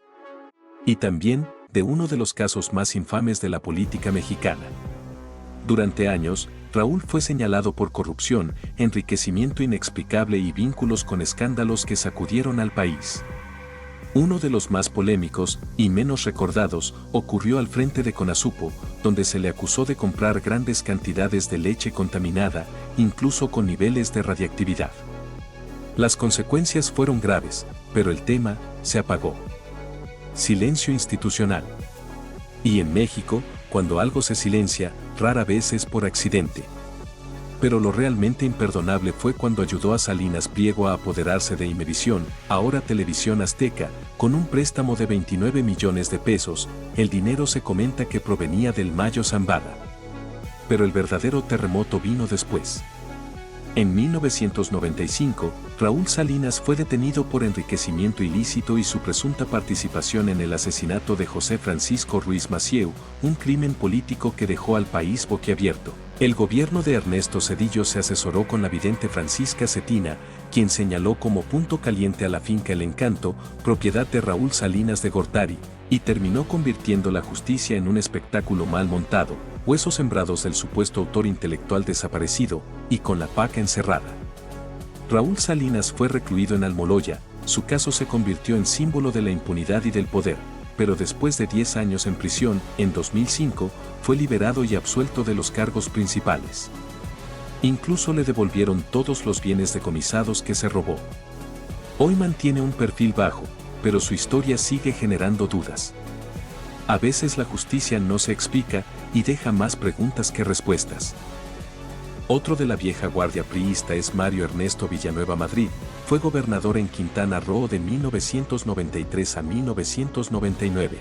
Y también, de uno de los casos más infames de la política mexicana. Durante años, Raúl fue señalado por corrupción, enriquecimiento inexplicable y vínculos con escándalos que sacudieron al país. Uno de los más polémicos, y menos recordados, ocurrió al frente de Conasupo, donde se le acusó de comprar grandes cantidades de leche contaminada, incluso con niveles de radiactividad. Las consecuencias fueron graves, pero el tema se apagó. Silencio institucional. Y en México, cuando algo se silencia, rara vez es por accidente. Pero lo realmente imperdonable fue cuando ayudó a Salinas Pliego a apoderarse de Imevisión, ahora Televisión Azteca, con un préstamo de 29 millones de pesos. El dinero se comenta que provenía del Mayo Zambada. Pero el verdadero terremoto vino después. En 1995, Raúl Salinas fue detenido por enriquecimiento ilícito y su presunta participación en el asesinato de José Francisco Ruiz Massieu, un crimen político que dejó al país boquiabierto. El gobierno de Ernesto Zedillo se asesoró con la vidente Francisca Cetina, quien señaló como punto caliente a la finca El Encanto, propiedad de Raúl Salinas de Gortari, y terminó convirtiendo la justicia en un espectáculo mal montado, huesos sembrados del supuesto autor intelectual desaparecido, y con la paca encerrada. Raúl Salinas fue recluido en Almoloya, su caso se convirtió en símbolo de la impunidad y del poder, pero después de 10 años en prisión, en 2005, fue liberado y absuelto de los cargos principales. Incluso le devolvieron todos los bienes decomisados que se robó. Hoy mantiene un perfil bajo, pero su historia sigue generando dudas. A veces la justicia no se explica y deja más preguntas que respuestas. Otro de la vieja guardia priista es Mario Ernesto Villanueva Madrid, fue gobernador en Quintana Roo de 1993 a 1999.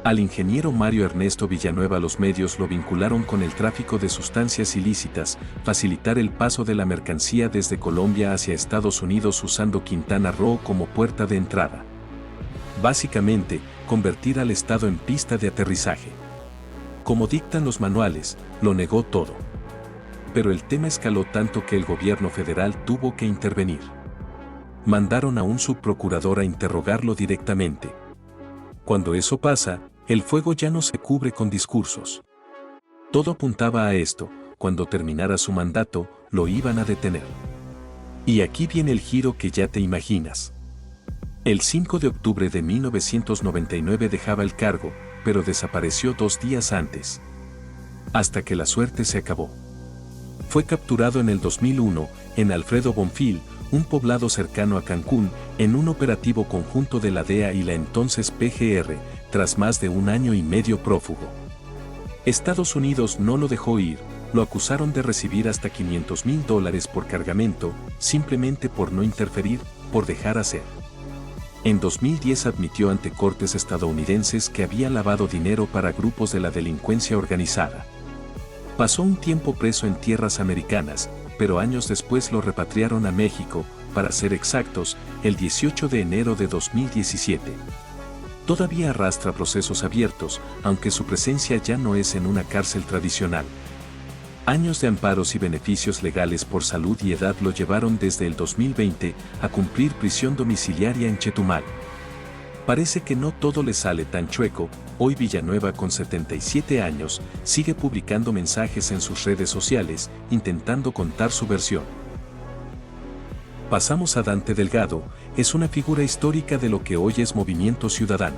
Al ingeniero Mario Ernesto Villanueva los medios lo vincularon con el tráfico de sustancias ilícitas, facilitar el paso de la mercancía desde Colombia hacia Estados Unidos usando Quintana Roo como puerta de entrada. Básicamente, convertir al Estado en pista de aterrizaje. Como dictan los manuales, lo negó todo. Pero el tema escaló tanto que el gobierno federal tuvo que intervenir. Mandaron a un subprocurador a interrogarlo directamente. Cuando eso pasa, el fuego ya no se cubre con discursos. Todo apuntaba a esto, cuando terminara su mandato, lo iban a detener. Y aquí viene el giro que ya te imaginas. El 5 de octubre de 1999 dejaba el cargo, pero desapareció 2 días antes. Hasta que la suerte se acabó. Fue capturado en el 2001, en Alfredo Bonfil, un poblado cercano a Cancún, en un operativo conjunto de la DEA y la entonces PGR, tras más de 1 año y medio prófugo. Estados Unidos no lo dejó ir, lo acusaron de recibir hasta $500,000 por cargamento, simplemente por no interferir, por dejar hacer. En 2010 admitió ante cortes estadounidenses que había lavado dinero para grupos de la delincuencia organizada. Pasó un tiempo preso en tierras americanas, pero años después lo repatriaron a México, para ser exactos, el 18 de enero de 2017. Todavía arrastra procesos abiertos, aunque su presencia ya no es en una cárcel tradicional. Años de amparos y beneficios legales por salud y edad lo llevaron desde el 2020 a cumplir prisión domiciliaria en Chetumal. Parece que no todo le sale tan chueco. Hoy Villanueva, con 77 años, sigue publicando mensajes en sus redes sociales, intentando contar su versión. Pasamos a Dante Delgado, es una figura histórica de lo que hoy es Movimiento Ciudadano.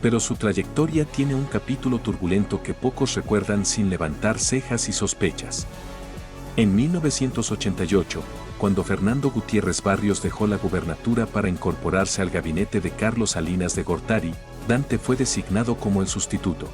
Pero su trayectoria tiene un capítulo turbulento que pocos recuerdan sin levantar cejas y sospechas. En 1988, cuando Fernando Gutiérrez Barrios dejó la gubernatura para incorporarse al gabinete de Carlos Salinas de Gortari, Dante fue designado como el sustituto.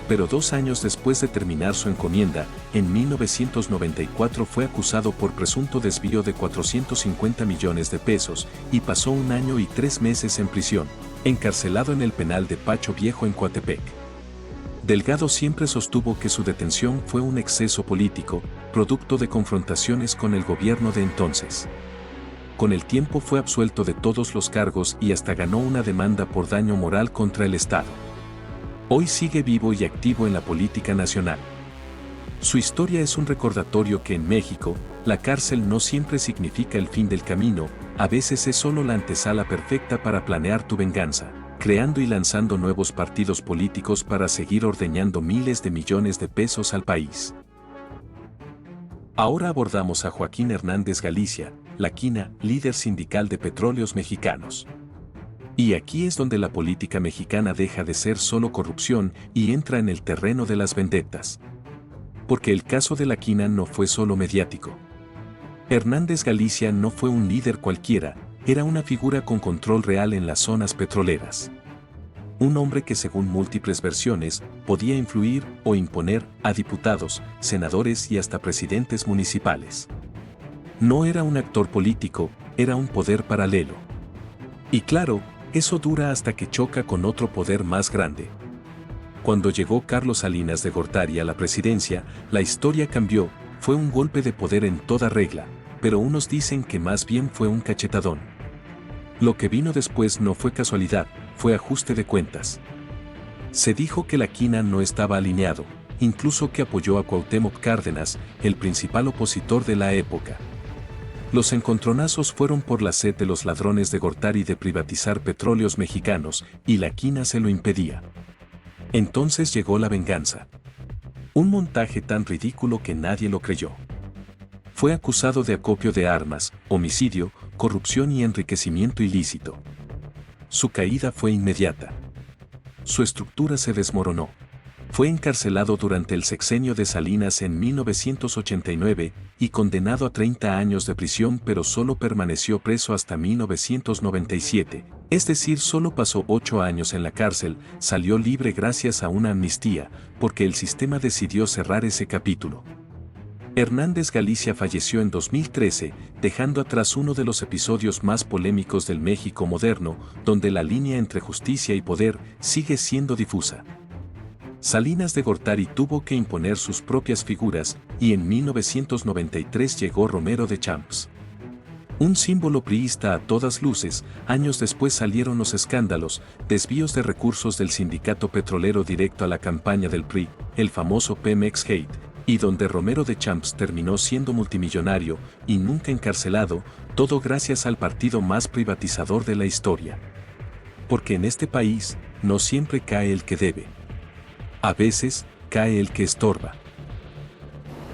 Pero 2 años después de terminar su encomienda, en 1994 fue acusado por presunto desvío de 450 millones de pesos y pasó 1 año y 3 meses en prisión, encarcelado en el penal de Pacho Viejo en Coatepec. Delgado siempre sostuvo que su detención fue un exceso político, producto de confrontaciones con el gobierno de entonces. Con el tiempo fue absuelto de todos los cargos y hasta ganó una demanda por daño moral contra el Estado. Hoy sigue vivo y activo en la política nacional. Su historia es un recordatorio que en México, la cárcel no siempre significa el fin del camino, a veces es solo la antesala perfecta para planear tu venganza, creando y lanzando nuevos partidos políticos para seguir ordeñando miles de millones de pesos al país. Ahora abordamos a Joaquín Hernández Galicia, La Quina, líder sindical de Petróleos Mexicanos. Y aquí es donde la política mexicana deja de ser solo corrupción y entra en el terreno de las vendetas. Porque el caso de La Quina no fue solo mediático. Hernández Galicia no fue un líder cualquiera, era una figura con control real en las zonas petroleras. un hombre que según múltiples versiones podía influir o imponer a diputados, senadores y hasta presidentes municipales. No era un actor político, era un poder paralelo. Y claro, eso dura hasta que choca con otro poder más grande. Cuando llegó Carlos Salinas de Gortari a la presidencia, la historia cambió, fue un golpe de poder en toda regla, pero unos dicen que más bien fue un cachetadón. Lo que vino después no fue casualidad, fue ajuste de cuentas. Se dijo que la quina no estaba alineado, incluso que apoyó a Cuauhtémoc Cárdenas, el principal opositor de la época. Los encontronazos fueron por la sed de los ladrones de Gortari de privatizar petróleos mexicanos, y la quina se lo impedía. Entonces llegó la venganza. Un montaje tan ridículo que nadie lo creyó. Fue acusado de acopio de armas, homicidio, corrupción y enriquecimiento ilícito. Su caída fue inmediata. Su estructura se desmoronó. Fue encarcelado durante el sexenio de Salinas en 1989 y condenado a 30 años de prisión, pero solo permaneció preso hasta 1997, es decir, solo pasó 8 años en la cárcel, salió libre gracias a una amnistía, porque el sistema decidió cerrar ese capítulo. Hernández Galicia falleció en 2013, dejando atrás uno de los episodios más polémicos del México moderno, donde la línea entre justicia y poder sigue siendo difusa. Salinas de Gortari tuvo que imponer sus propias figuras, y en 1993 llegó Romero de Champs. Un símbolo priista a todas luces, años después salieron los escándalos, desvíos de recursos del sindicato petrolero directo a la campaña del PRI, el famoso Pemex Gate, y donde Romero de Champs terminó siendo multimillonario y nunca encarcelado, todo gracias al partido más privatizador de la historia. Porque en este país, no siempre cae el que debe. A veces, cae el que estorba.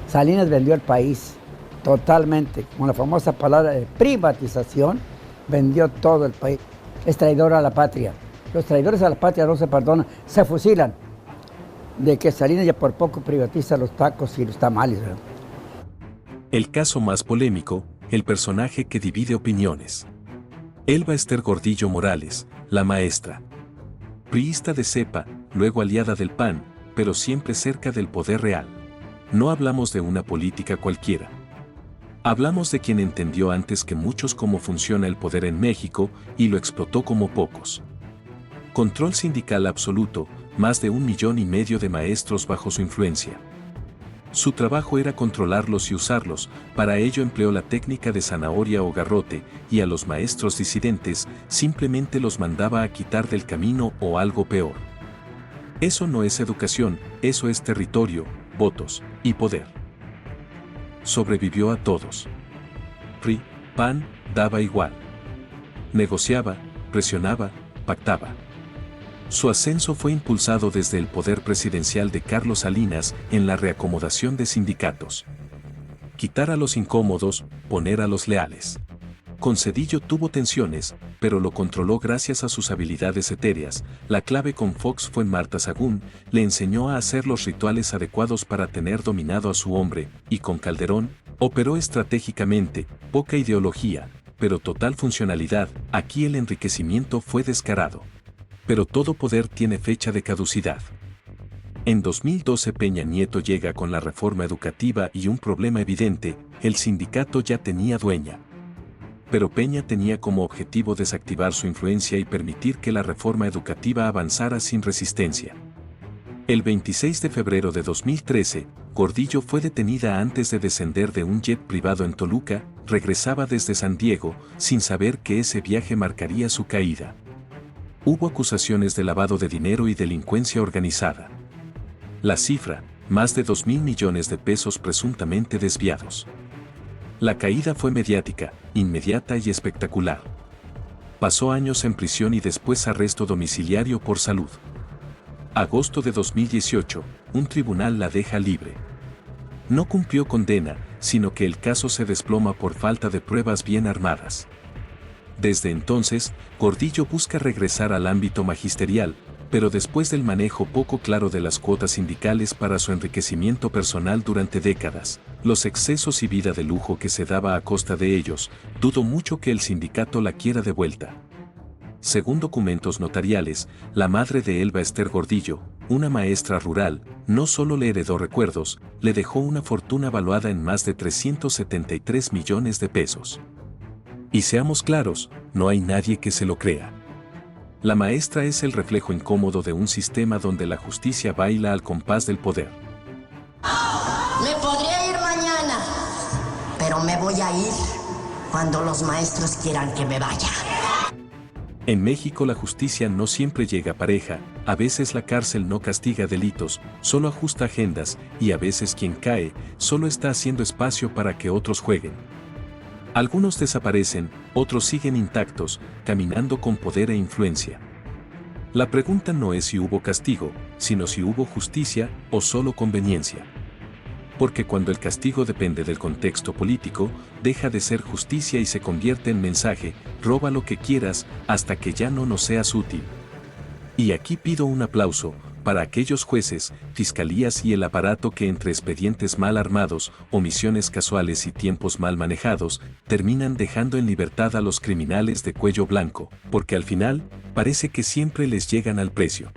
Salinas vendió el país totalmente, con la famosa palabra de privatización, vendió todo el país. Es traidor a la patria. Los traidores a la patria no se perdonan, se fusilan. De que Salinas ya por poco privatiza los tacos y los tamales, ¿verdad? El caso más polémico, el personaje que divide opiniones. Elba Ester Gordillo Morales, la maestra. Priista de cepa, luego aliada del PAN, pero siempre cerca del poder real. No hablamos de una política cualquiera. Hablamos de quien entendió antes que muchos cómo funciona el poder en México y lo explotó como pocos. Control sindical absoluto, más de 1,5 millones de maestros bajo su influencia. Su trabajo era controlarlos y usarlos, para ello empleó la técnica de zanahoria o garrote, y a los maestros disidentes simplemente los mandaba a quitar del camino o algo peor. Eso no es educación, eso es territorio, votos y poder. Sobrevivió a todos. PRI, PAN, daba igual. Negociaba, presionaba, pactaba. Su ascenso fue impulsado desde el poder presidencial de Carlos Salinas en la reacomodación de sindicatos. Quitar a los incómodos, poner a los leales. Con Zedillo tuvo tensiones, pero lo controló gracias a sus habilidades etéreas. La clave con Fox fue Marta Sagún, le enseñó a hacer los rituales adecuados para tener dominado a su hombre, y con Calderón, operó estratégicamente, poca ideología, pero total funcionalidad. Aquí el enriquecimiento fue descarado. Pero todo poder tiene fecha de caducidad. En 2012 Peña Nieto llega con la reforma educativa y un problema evidente, el sindicato ya tenía dueña. Pero Peña tenía como objetivo desactivar su influencia y permitir que la reforma educativa avanzara sin resistencia. El 26 de febrero de 2013, Gordillo fue detenida antes de descender de un jet privado en Toluca, regresaba desde San Diego, sin saber que ese viaje marcaría su caída. Hubo acusaciones de lavado de dinero y delincuencia organizada. La cifra, más de 2,000 millones de pesos presuntamente desviados. La caída fue mediática, inmediata y espectacular. Pasó años en prisión y después arresto domiciliario por salud. Agosto de 2018, un tribunal la deja libre. No cumplió condena, sino que el caso se desploma por falta de pruebas bien armadas. Desde entonces, Gordillo busca regresar al ámbito magisterial, pero después del manejo poco claro de las cuotas sindicales para su enriquecimiento personal durante décadas, los excesos y vida de lujo que se daba a costa de ellos, dudo mucho que el sindicato la quiera de vuelta. según documentos notariales, la madre de Elba Ester Gordillo, una maestra rural, no solo le heredó recuerdos, le dejó una fortuna valuada en más de 373 millones de pesos. Y seamos claros, no hay nadie que se lo crea. La maestra es el reflejo incómodo de un sistema donde la justicia baila al compás del poder. Me podría ir mañana, pero me voy a ir cuando los maestros quieran que me vaya. En México la justicia no siempre llega pareja, a veces la cárcel no castiga delitos, solo ajusta agendas, y a veces quien cae, solo está haciendo espacio para que otros jueguen. Algunos desaparecen, otros siguen intactos, caminando con poder e influencia. La pregunta no es si hubo castigo, sino si hubo justicia o solo conveniencia. Porque cuando el castigo depende del contexto político, deja de ser justicia y se convierte en mensaje, roba lo que quieras hasta que ya no nos seas útil. Y aquí pido un aplauso para aquellos jueces, fiscalías y el aparato que entre expedientes mal armados, omisiones casuales y tiempos mal manejados, terminan dejando en libertad a los criminales de cuello blanco, porque al final, parece que siempre les llegan al precio.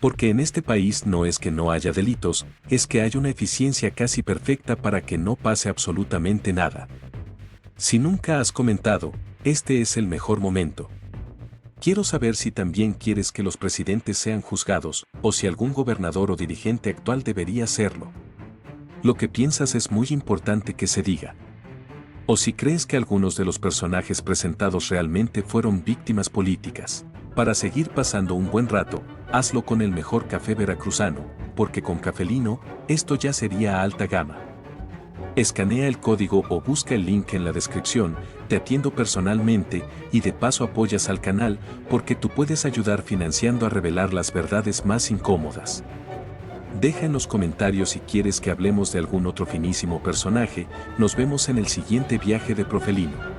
Porque en este país no es que no haya delitos, es que hay una eficiencia casi perfecta para que no pase absolutamente nada. Si nunca has comentado, este es el mejor momento. Quiero saber si también quieres que los presidentes sean juzgados, o si algún gobernador o dirigente actual debería serlo. Lo que piensas es muy importante que se diga. O si crees que algunos de los personajes presentados realmente fueron víctimas políticas. Para seguir pasando un buen rato, hazlo con el mejor café veracruzano, porque con Cafelino, esto ya sería alta gama. Escanea el código o busca el link en la descripción, te atiendo personalmente y de paso apoyas al canal porque tú puedes ayudar financiando a revelar las verdades más incómodas. Deja en los comentarios si quieres que hablemos de algún otro finísimo personaje, nos vemos en el siguiente viaje de Profelino.